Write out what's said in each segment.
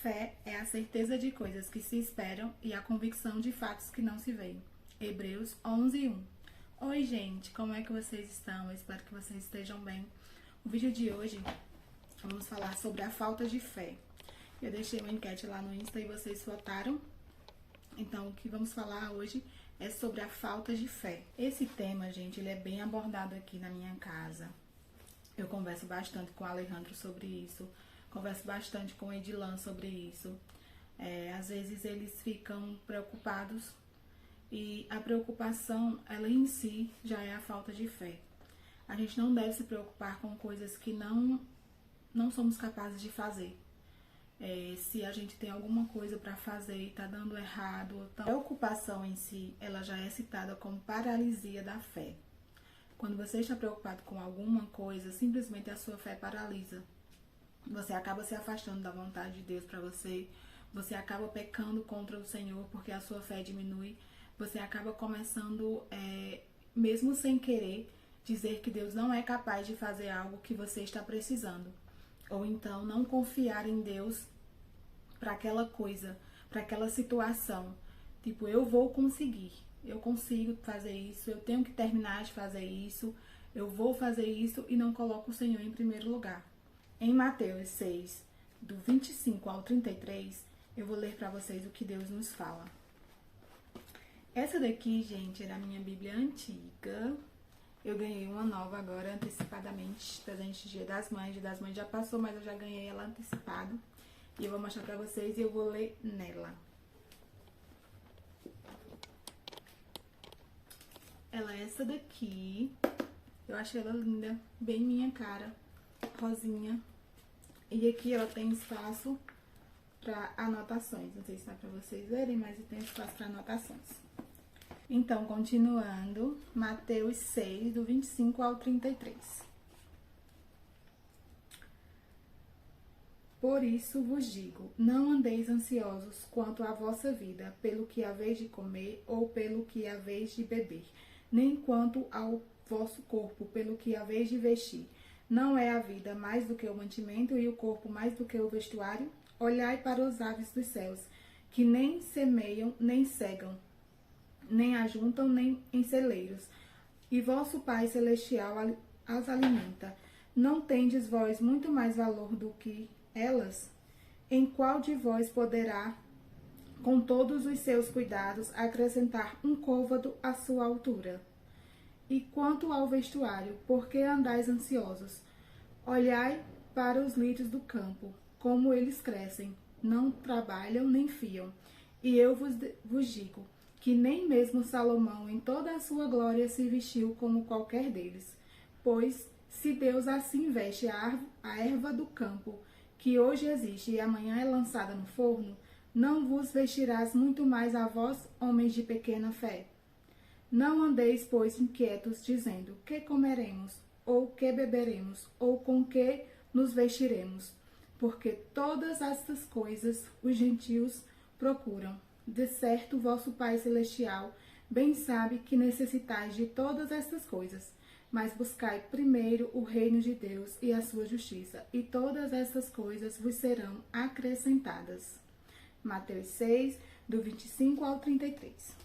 Fé é a certeza de coisas que se esperam e a convicção de fatos que não se veem. Hebreus 11:1. Oi, gente, como é que vocês estão? Eu espero que vocês estejam bem. O vídeo de hoje, vamos falar sobre a falta de fé. Eu deixei uma enquete lá no Insta e vocês votaram. Então, o que vamos falar hoje é sobre a falta de fé. Esse tema, gente, ele é bem abordado aqui na minha casa. Eu converso bastante com o Alejandro sobre isso. Converso bastante com o Edilan sobre isso. Às vezes eles ficam preocupados e a preocupação, ela em si, já é a falta de fé. A gente não deve se preocupar com coisas que não somos capazes de fazer. Se a gente tem alguma coisa para fazer e tá dando errado, a preocupação em si, ela já é citada como paralisia da fé. Quando você está preocupado com alguma coisa, simplesmente a sua fé paralisa. Você acaba se afastando da vontade de Deus para você, você acaba pecando contra o Senhor porque a sua fé diminui, você acaba começando, mesmo sem querer, dizer que Deus não é capaz de fazer algo que você está precisando. Ou então não confiar em Deus para aquela coisa, para aquela situação. Tipo, eu vou conseguir, eu consigo fazer isso, eu tenho que terminar de fazer isso, eu vou fazer isso e não coloco o Senhor em primeiro lugar. Em Mateus 6, do 25 ao 33, eu vou ler para vocês o que Deus nos fala. Essa daqui, gente, é da minha Bíblia antiga. Eu ganhei uma nova agora, antecipadamente, presente Dia das Mães. Dia das Mães já passou, mas eu já ganhei ela antecipado. E eu vou mostrar pra vocês e eu vou ler nela. Ela é essa daqui. Eu achei ela linda, bem minha cara, rosinha. E aqui ela tem espaço para anotações. Não sei se dá pra vocês verem, mas tem espaço para anotações. Então, continuando, Mateus 6, do 25 ao 33. Por isso vos digo, não andeis ansiosos quanto à vossa vida, pelo que haveis de comer ou pelo que haveis de beber, nem quanto ao vosso corpo, pelo que haveis de vestir. Não é a vida mais do que o mantimento e o corpo mais do que o vestuário? Olhai para os aves dos céus, que nem semeiam, nem cegam, nem ajuntam, nem em celeiros, e vosso Pai Celestial as alimenta. Não tendes vós muito mais valor do que elas? Em qual de vós poderá, com todos os seus cuidados, acrescentar um côvado à sua altura? E quanto ao vestuário, por que andais ansiosos? Olhai para os lírios do campo, como eles crescem, não trabalham nem fiam. E eu vos digo que nem mesmo Salomão, em toda a sua glória, se vestiu como qualquer deles. Pois, se Deus assim veste a erva do campo, que hoje existe e amanhã é lançada no forno, não vos vestirás muito mais a vós, homens de pequena fé? Não andeis, pois, inquietos, dizendo, que comeremos, ou que beberemos, ou com que nos vestiremos? Porque todas estas coisas os gentios procuram. De certo, vosso Pai Celestial bem sabe que necessitais de todas estas coisas. Mas buscai primeiro o reino de Deus e a sua justiça, e todas estas coisas vos serão acrescentadas. Mateus 6, do 25 ao 33.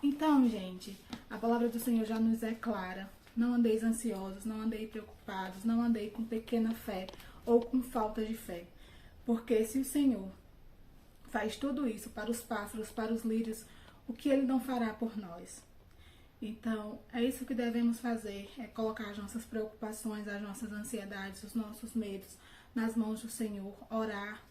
Então, gente, a palavra do Senhor já nos é clara. Não andeis ansiosos, não andeis preocupados, não andeis com pequena fé ou com falta de fé. Porque se o Senhor faz tudo isso para os pássaros, para os lírios, o que Ele não fará por nós? Então, é isso que devemos fazer, é colocar as nossas preocupações, as nossas ansiedades, os nossos medos nas mãos do Senhor, orar,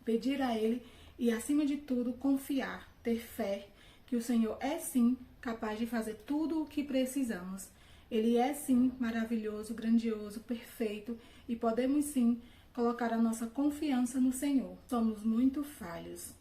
pedir a Ele e, acima de tudo, confiar, ter fé que o Senhor é sim capaz de fazer tudo o que precisamos. Ele é sim maravilhoso, grandioso, perfeito e podemos sim colocar a nossa confiança no Senhor. Somos muito falhos,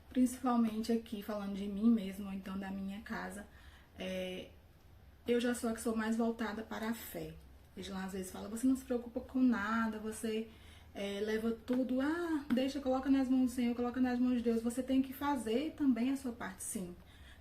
principalmente aqui falando de mim mesmo, ou então da minha casa. Eu já sou a que sou mais voltada para a fé. Eles lá às vezes falam, você não se preocupa com nada, você leva tudo, deixa, coloca nas mãos do Senhor, coloca nas mãos de Deus. Você tem que fazer também a sua parte, sim.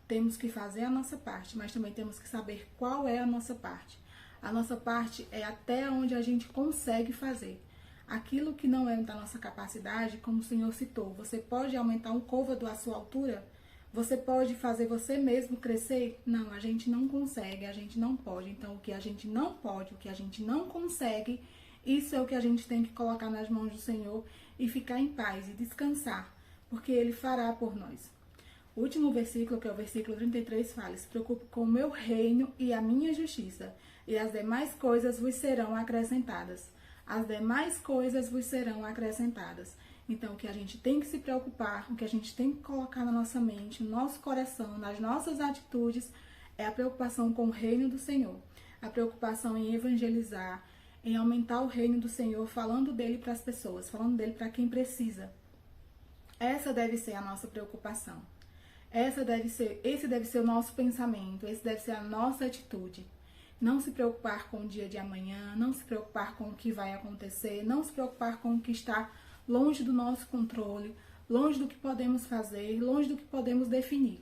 Temos que fazer a nossa parte, mas também temos que saber qual é a nossa parte. A nossa parte é até onde a gente consegue fazer. Aquilo que não é da nossa capacidade, como o Senhor citou, você pode aumentar um côvado à sua altura? Você pode fazer você mesmo crescer? Não, a gente não consegue, a gente não pode. Então, o que a gente não pode, o que a gente não consegue, isso é o que a gente tem que colocar nas mãos do Senhor e ficar em paz e descansar, porque Ele fará por nós. O último versículo, que é o versículo 33, fala: se preocupe com o meu reino e a minha justiça, e as demais coisas vos serão acrescentadas. As demais coisas vos serão acrescentadas. Então, o que a gente tem que se preocupar, o que a gente tem que colocar na nossa mente, no nosso coração, nas nossas atitudes, é a preocupação com o reino do Senhor. A preocupação em evangelizar, em aumentar o reino do Senhor, falando dele para as pessoas, falando dele para quem precisa. Essa deve ser a nossa preocupação. Esse deve ser o nosso pensamento, esse deve ser a nossa atitude. Não se preocupar com o dia de amanhã, não se preocupar com o que vai acontecer, não se preocupar com o que está longe do nosso controle, longe do que podemos fazer, longe do que podemos definir.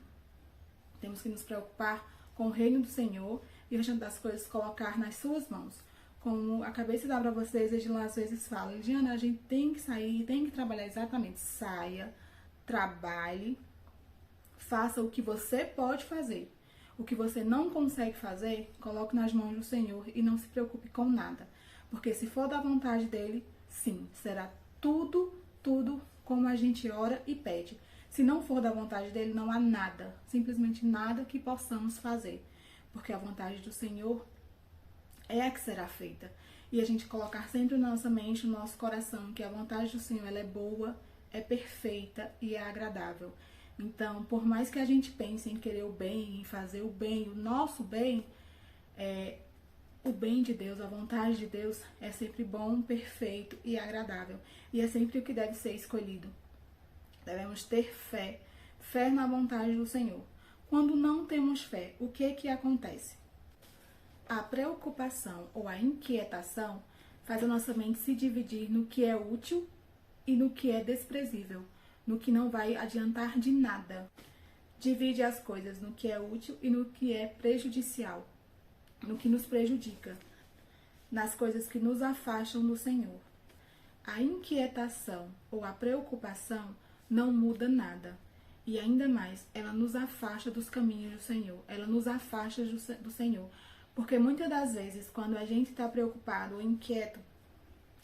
Temos que nos preocupar com o reino do Senhor e o restante das coisas colocar nas suas mãos. Como acabei de dar para vocês, Edilon às vezes fala: Lidiana, a gente tem que sair, tem que trabalhar. Exatamente, saia, trabalhe, faça o que você pode fazer. O que você não consegue fazer, coloque nas mãos do Senhor e não se preocupe com nada. Porque se for da vontade dele, sim, será tudo como a gente ora e pede. Se não for da vontade dele, não há nada, simplesmente nada que possamos fazer. Porque a vontade do Senhor é a que será feita. E a gente colocar sempre na nossa mente, no nosso coração, que a vontade do Senhor ela é boa, é perfeita e é agradável. Então, por mais que a gente pense em querer o bem, em fazer o bem, o nosso bem, o bem de Deus, a vontade de Deus é sempre bom, perfeito e agradável. E é sempre o que deve ser escolhido. Devemos ter fé, fé na vontade do Senhor. Quando não temos fé, o que acontece? A preocupação ou a inquietação faz a nossa mente se dividir no que é útil e no que é desprezível, no que não vai adiantar de nada. Divide as coisas no que é útil e no que é prejudicial, no que nos prejudica, nas coisas que nos afastam do Senhor. A inquietação ou a preocupação não muda nada. E ainda mais, ela nos afasta dos caminhos do Senhor, ela nos afasta do Senhor. Porque muitas das vezes, quando a gente está preocupado ou inquieto,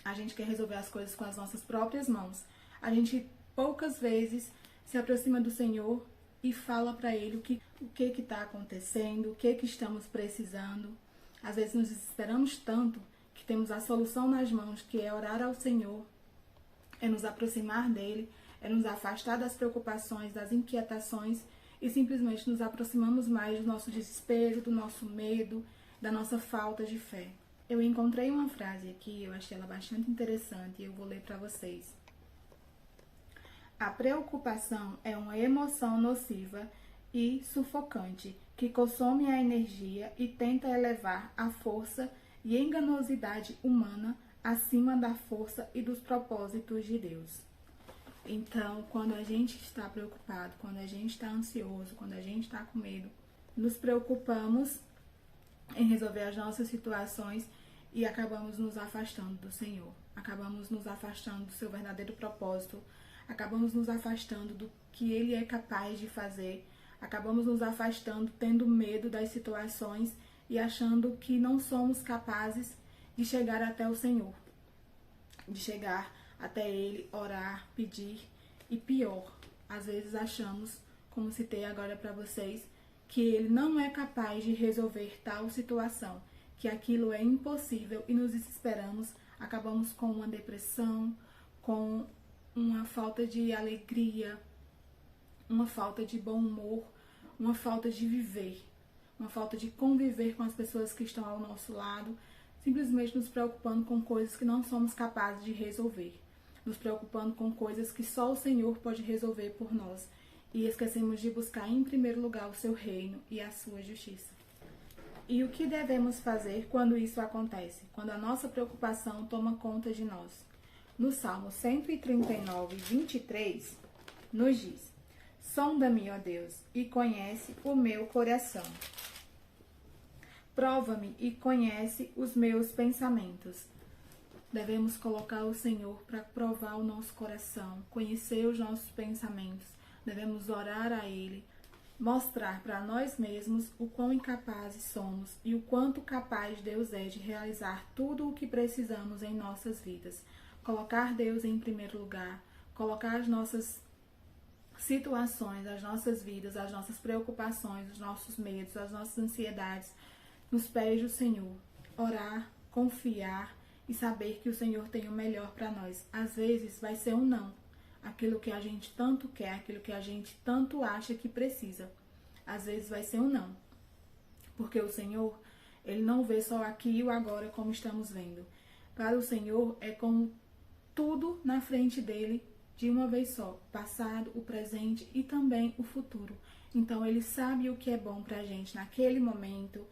a gente quer resolver as coisas com as nossas próprias mãos. A gente poucas vezes se aproxima do Senhor e fala para Ele o que está acontecendo, o que estamos precisando. Às vezes nos desesperamos tanto que temos a solução nas mãos, que é orar ao Senhor, é nos aproximar dEle, é nos afastar das preocupações, das inquietações e simplesmente nos aproximamos mais do nosso desespero, do nosso medo, da nossa falta de fé. Eu encontrei uma frase aqui, eu achei ela bastante interessante e eu vou ler para vocês. A preocupação é uma emoção nociva e sufocante que consome a energia e tenta elevar a força e enganosidade humana acima da força e dos propósitos de Deus. Então, quando a gente está preocupado, quando a gente está ansioso, quando a gente está com medo, nos preocupamos em resolver as nossas situações e acabamos nos afastando do Senhor. Acabamos nos afastando do seu verdadeiro propósito. Acabamos nos afastando do que Ele é capaz de fazer. Acabamos nos afastando, tendo medo das situações e achando que não somos capazes de chegar até o Senhor. De chegar até Ele, orar, pedir. E pior, às vezes achamos, como citei agora para vocês, que Ele não é capaz de resolver tal situação, que aquilo é impossível e nos desesperamos, acabamos com uma depressão, com uma falta de alegria, uma falta de bom humor, uma falta de viver, uma falta de conviver com as pessoas que estão ao nosso lado, simplesmente nos preocupando com coisas que não somos capazes de resolver, nos preocupando com coisas que só o Senhor pode resolver por nós e esquecemos de buscar em primeiro lugar o seu reino e a sua justiça. E o que devemos fazer quando isso acontece? Quando a nossa preocupação toma conta de nós? No Salmo 139, 23, nos diz: sonda-me, ó Deus, e conhece o meu coração. Prova-me e conhece os meus pensamentos. Devemos colocar o Senhor para provar o nosso coração, conhecer os nossos pensamentos. Devemos orar a Ele, mostrar para nós mesmos o quão incapazes somos e o quanto capaz Deus é de realizar tudo o que precisamos em nossas vidas. Colocar Deus em primeiro lugar, colocar as nossas situações, as nossas vidas, as nossas preocupações, os nossos medos, as nossas ansiedades nos pés do Senhor. Orar, confiar e saber que o Senhor tem o melhor para nós. Às vezes vai ser um não. Aquilo que a gente tanto quer, aquilo que a gente tanto acha que precisa. Às vezes vai ser um não. Porque o Senhor, Ele não vê só aqui e o agora como estamos vendo. Para o Senhor é como tudo na frente dele de uma vez só. O passado, o presente e também o futuro. Então Ele sabe o que é bom pra gente naquele momento,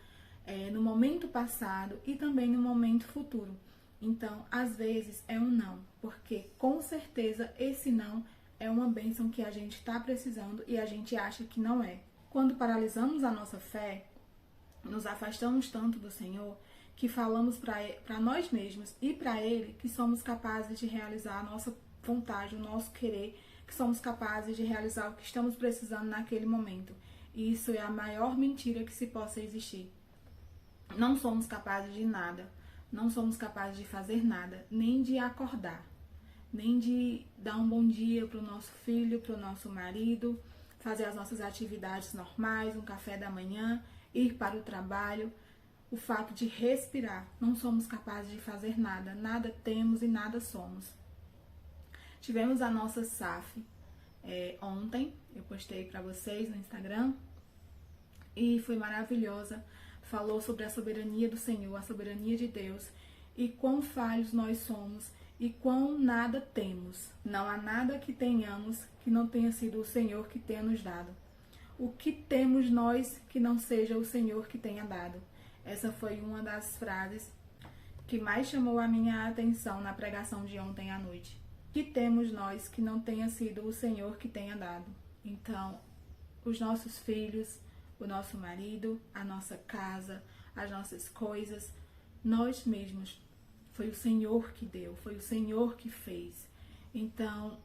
no momento passado e também no momento futuro. Então, às vezes é um não, porque com certeza esse não é uma bênção que a gente está precisando e a gente acha que não é. Quando paralisamos a nossa fé, nos afastamos tanto do Senhor que falamos para nós mesmos e para Ele que somos capazes de realizar a nossa vontade, o nosso querer, que somos capazes de realizar o que estamos precisando naquele momento. E isso é a maior mentira que se possa existir. Não somos capazes de nada. Não somos capazes de fazer nada, nem de acordar, nem de dar um bom dia para o nosso filho, para o nosso marido, fazer as nossas atividades normais, um café da manhã, ir para o trabalho. O fato de respirar, não somos capazes de fazer nada, nada temos e nada somos. Tivemos a nossa SAF ontem, eu postei para vocês no Instagram e foi maravilhosa. Falou sobre a soberania do Senhor, a soberania de Deus e quão falhos nós somos e quão nada temos. Não há nada que tenhamos que não tenha sido o Senhor que tenha nos dado. O que temos nós que não seja o Senhor que tenha dado? Essa foi uma das frases que mais chamou a minha atenção na pregação de ontem à noite. O que temos nós que não tenha sido o Senhor que tenha dado? Então, os nossos filhos, o nosso marido, a nossa casa, as nossas coisas, nós mesmos. Foi o Senhor que deu, foi o Senhor que fez. Então,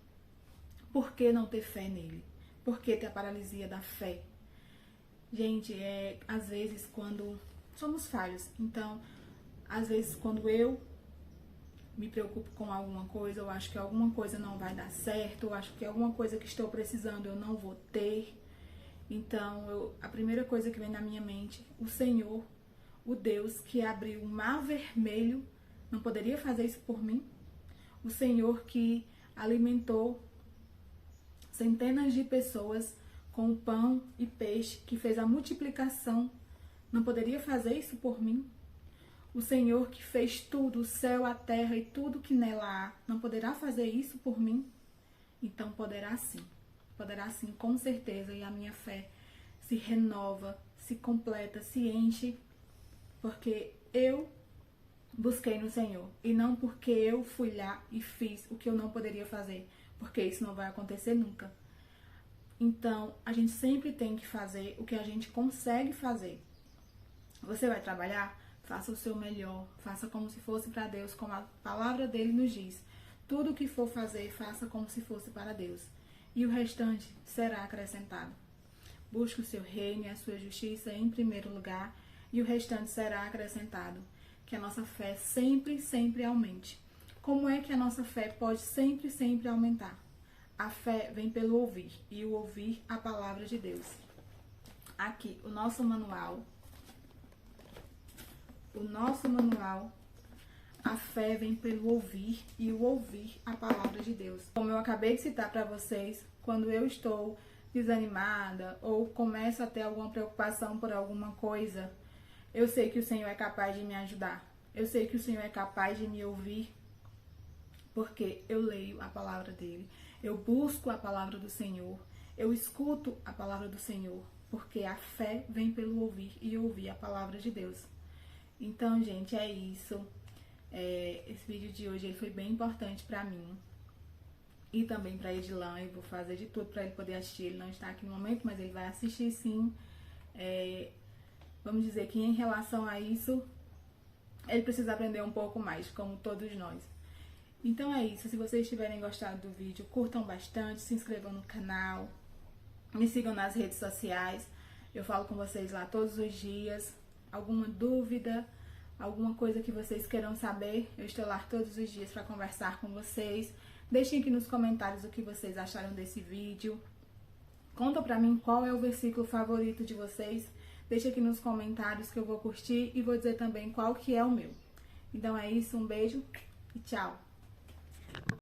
por que não ter fé nele? Por que ter a paralisia da fé? Gente, às vezes quando somos falhos, então, às vezes quando eu me preocupo com alguma coisa, eu acho que alguma coisa não vai dar certo, eu acho que alguma coisa que estou precisando eu não vou ter. Então, a primeira coisa que vem na minha mente, o Senhor, o Deus que abriu o mar vermelho, não poderia fazer isso por mim? O Senhor que alimentou centenas de pessoas com pão e peixe, que fez a multiplicação, não poderia fazer isso por mim? O Senhor que fez tudo, o céu, a terra e tudo que nela há, não poderá fazer isso por mim? Então poderá sim. Poderá sim, com certeza, e a minha fé se renova, se completa, se enche, porque eu busquei no Senhor, e não porque eu fui lá e fiz o que eu não poderia fazer, porque isso não vai acontecer nunca. Então, a gente sempre tem que fazer o que a gente consegue fazer. Você vai trabalhar? Faça o seu melhor, faça como se fosse para Deus, como a palavra dele nos diz. Tudo o que for fazer, faça como se fosse para Deus. E o restante será acrescentado. Busque o seu reino e a sua justiça em primeiro lugar, e o restante será acrescentado. Que a nossa fé sempre, sempre aumente. Como é que a nossa fé pode sempre, sempre aumentar? A fé vem pelo ouvir, e o ouvir a palavra de Deus. Aqui, o nosso manual, a fé vem pelo ouvir e o ouvir a palavra de Deus. Como eu acabei de citar para vocês, quando eu estou desanimada ou começo a ter alguma preocupação por alguma coisa, eu sei que o Senhor é capaz de me ajudar. Eu sei que o Senhor é capaz de me ouvir, porque eu leio a palavra dele. Eu busco a palavra do Senhor. Eu escuto a palavra do Senhor, porque a fé vem pelo ouvir e ouvir a palavra de Deus. Então, gente, é isso. Esse vídeo de hoje ele foi bem importante pra mim e também pra Edilan. Eu vou fazer de tudo pra ele poder assistir. Ele não está aqui no momento, mas ele vai assistir sim. Vamos dizer que em relação a isso, ele precisa aprender um pouco mais, como todos nós. Então é isso, se vocês tiverem gostado do vídeo, curtam bastante, se inscrevam no canal, me sigam nas redes sociais, eu falo com vocês lá todos os dias. Alguma dúvida, alguma coisa que vocês queiram saber, eu estou lá todos os dias para conversar com vocês. Deixem aqui nos comentários o que vocês acharam desse vídeo. Conta pra mim qual é o versículo favorito de vocês. Deixa aqui nos comentários que eu vou curtir e vou dizer também qual que é o meu. Então é isso, um beijo e tchau!